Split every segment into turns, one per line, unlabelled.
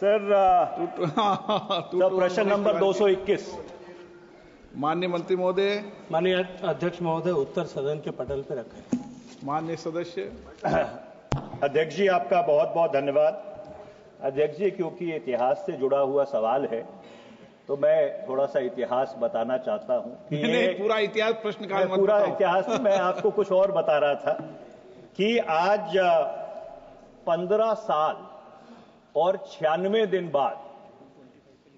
Sir प्रश्न number 221।
माननीय मंत्री महोदय।
माननीय अध्यक्ष महोदय, उत्तर सदन के पटल पर रखें।
माननीय सदस्य।
अध्यक्ष जी, आपका बहुत बहुत धन्यवाद। अध्यक्ष जी, क्योंकि इतिहास से जुड़ा हुआ सवाल है तो मैं थोड़ा सा इतिहास बताना चाहता हूं कि
नहीं, पूरा इतिहास प्रश्न काल मत
पूरा
बताओ।
इतिहास नहीं, मैं आपको कुछ और बता रहा था कि आज 15 साल और 96 दिन बाद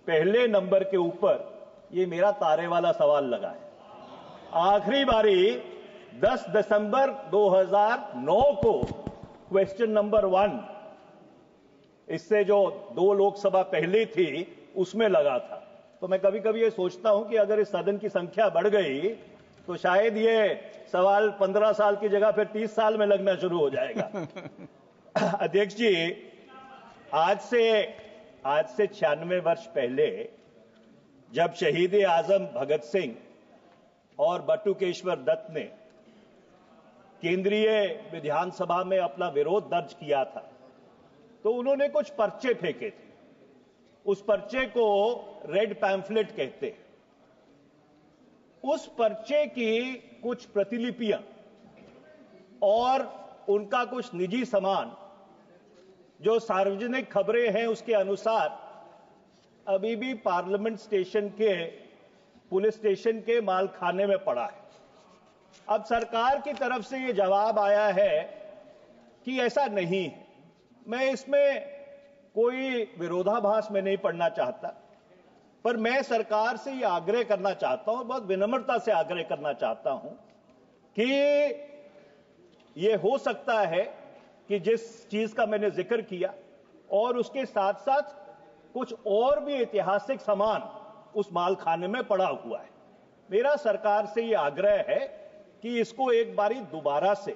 पहले नंबर के ऊपर ये मेरा तारे वाला सवाल लगा है। आखिरी बारी 10 दिसंबर 2009 को क्वेश्चन नंबर 1, इससे जो 2 लोकसभा पहले थी उसमें लगा था। तो मैं कभी कभी ये सोचता हूं कि अगर इस सदन की संख्या बढ़ गई तो शायद ये सवाल 15 साल की जगह फिर 30 साल में लगना शुरू हो जाएगा। अध्यक्ष जी, आज से 96 वर्ष पहले जब शहीद आजम भगत सिंह और बटुकेश्वर दत्त ने केंद्रीय विधानसभा में अपना विरोध दर्ज किया था तो उन्होंने कुछ पर्चे फेंके थे। उस पर्चे को रेड पैम्फलेट कहते हैं। उस पर्चे की कुछ प्रतिलिपियां और उनका कुछ निजी सामान जो सार्वजनिक खबरें हैं उसके अनुसार अभी भी पार्लियामेंट स्टेशन के पुलिस स्टेशन के मालखाने में पड़ा है। अब सरकार की तरफ से यह जवाब आया है कि ऐसा नहीं है। मैं इसमें कोई विरोधाभास में नहीं पड़ना चाहता, पर मैं सरकार से यह आग्रह करना चाहता हूं, बहुत विनम्रता से आग्रह करना चाहता हूं कि यह हो सकता है कि जिस चीज का मैंने जिक्र किया और उसके साथ साथ कुछ और भी ऐतिहासिक सामान उस मालखाने में पड़ा हुआ है। मेरा सरकार से यह आग्रह है कि इसको एक बारी दोबारा से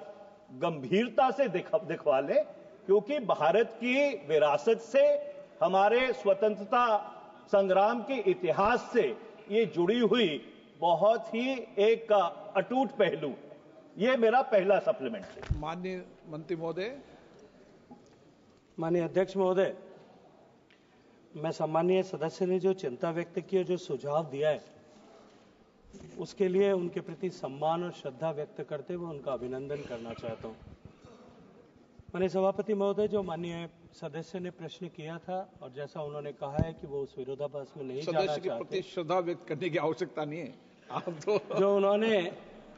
गंभीरता से दिखवा ले, क्योंकि भारत की विरासत से, हमारे स्वतंत्रता संग्राम के इतिहास से ये जुड़ी हुई बहुत ही एक अटूट पहलू है। ये मेरा पहला सप्लीमेंट है।
माननीय मंत्री महोदय।
माननीय अध्यक्ष महोदय, मैं सम्मानीय सदस्य ने जो चिंता व्यक्त की और जो सुझाव दिया है उसके लिए उनके प्रति सम्मान और श्रद्धा व्यक्त करते हुए उनका अभिनंदन करना चाहता हूं। माननीय सभापति महोदय, जो माननीय सदस्य ने प्रश्न किया था और जैसा उन्होंने कहा है कि वो उस विरोधाभास में नहीं जाना
चाहते, सदस्य के प्रति श्रद्धा व्यक्त करने की आवश्यकता नहीं है। आप तो
जो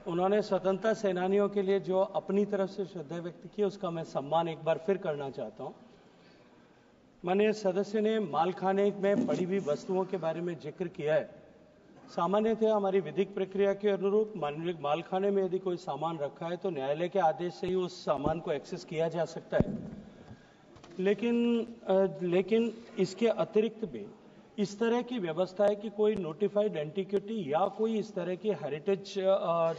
उन्होंने स्वतंत्रता सेनानियों के लिए जो अपनी तरफ से श्रद्धा व्यक्त की उसका मैं सम्मान एक बार फिर करना चाहता हूं। माननीय सदस्य ने मालखाने में पड़ी हुई वस्तुओं के बारे में जिक्र किया है। सामान्यतः हमारी विधिक प्रक्रिया के अनुरूप मालखाने में यदि कोई सामान रखा है तो न्यायालय के आदेश से ही उस सामान को एक्सेस किया जा सकता है, लेकिन इसके अतिरिक्त भी इस तरह की व्यवस्था है कि कोई नोटिफाइड एंटिक्विटी या कोई इस तरह की हेरिटेज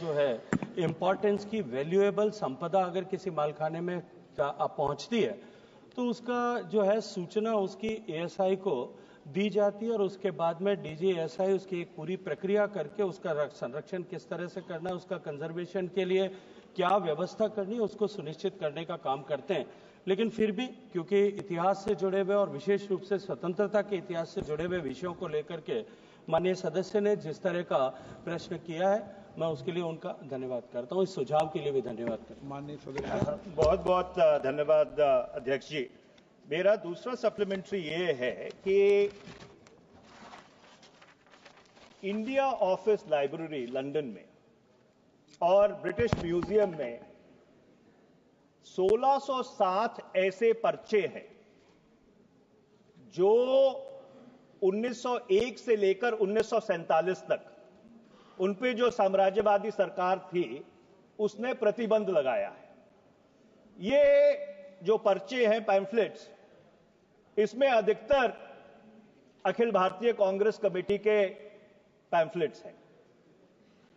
जो है इंपॉर्टेंस की वैल्यूएबल संपदा अगर किसी मालखाने में पहुंचती है तो उसका जो है सूचना उसकी एएसआई को दी जाती है और उसके बाद में डीजी एएसआई उसकी एक पूरी प्रक्रिया करके उसका संरक्षण किस तरह से करना है, उसका कंजर्वेशन के लिए क्या व्यवस्था करनी है, उसको सुनिश्चित करने का काम करते हैं। लेकिन फिर भी क्योंकि इतिहास से जुड़े हुए और विशेष रूप से स्वतंत्रता के इतिहास से जुड़े हुए विषयों को लेकर के माननीय सदस्य ने जिस तरह का प्रश्न किया है, मैं उसके लिए उनका धन्यवाद करता हूं। इस सुझाव के लिए भी धन्यवाद करता हूं।
माननीय सदस्य।
बहुत बहुत धन्यवाद अध्यक्ष जी। मेरा दूसरा सप्लीमेंट्री ये है कि इंडिया ऑफिस लाइब्रेरी लंदन में और ब्रिटिश म्यूजियम में 1607 ऐसे पर्चे हैं जो 1901 से लेकर 1947 तक उन पे जो साम्राज्यवादी सरकार थी उसने प्रतिबंध लगाया है। ये जो पर्चे हैं, पैम्फलेट्स, इसमें अधिकतर अखिल भारतीय कांग्रेस कमेटी के पैम्फलेट्स हैं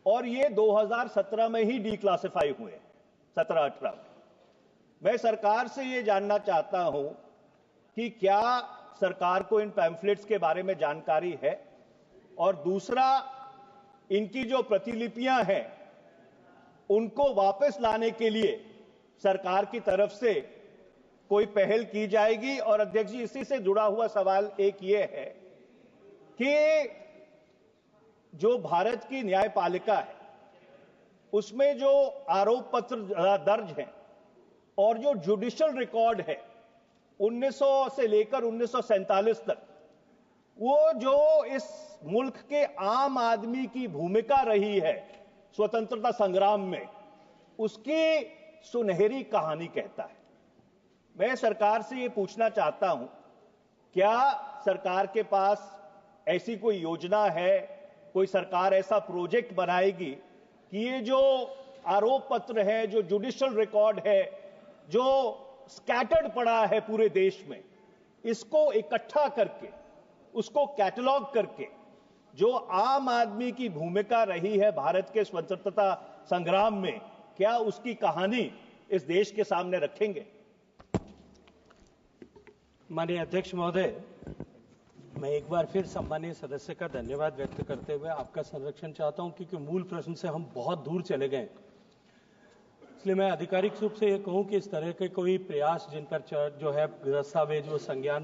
और ये 2017 में ही डिक्लासिफाई हुए, 17-18 में। मैं सरकार से ये जानना चाहता हूं कि क्या सरकार को इन पैम्फलेट्स के बारे में जानकारी है, और दूसरा, इनकी जो प्रतिलिपियां हैं उनको वापस लाने के लिए सरकार की तरफ से कोई पहल की जाएगी? और अध्यक्ष जी, इसी से जुड़ा हुआ सवाल एक ये है कि जो भारत की न्यायपालिका है उसमें जो आरोप पत्र दर्ज हैं और जो जुडिशियल रिकॉर्ड है 1900 से लेकर 1947 तक, वो जो इस मुल्क के आम आदमी की भूमिका रही है स्वतंत्रता संग्राम में, उसकी सुनहरी कहानी कहता है। मैं सरकार से ये पूछना चाहता हूं, क्या सरकार के पास ऐसी कोई योजना है, कोई सरकार ऐसा प्रोजेक्ट बनाएगी कि ये जो आरोप पत्र है, जो जुडिशियल रिकॉर्ड है, जो स्कैटर्ड पड़ा है पूरे देश में, इसको इकट्ठा करके, उसको कैटलॉग करके, जो आम आदमी की भूमिका रही है भारत के स्वतंत्रता संग्राम में, क्या उसकी कहानी इस देश के सामने रखेंगे?
माननीय अध्यक्ष महोदय, मैं एक बार फिर सम्मानीय सदस्य का धन्यवाद व्यक्त करते हुए आपका संरक्षण चाहता हूं, क्योंकि मूल प्रश्न से हम बहुत दूर चले गए। इसलिए मैं आधिकारिक रूप से ये कहूं कि इस तरह के कोई प्रयास जिन पर जो है दस्तावेज वो संज्ञान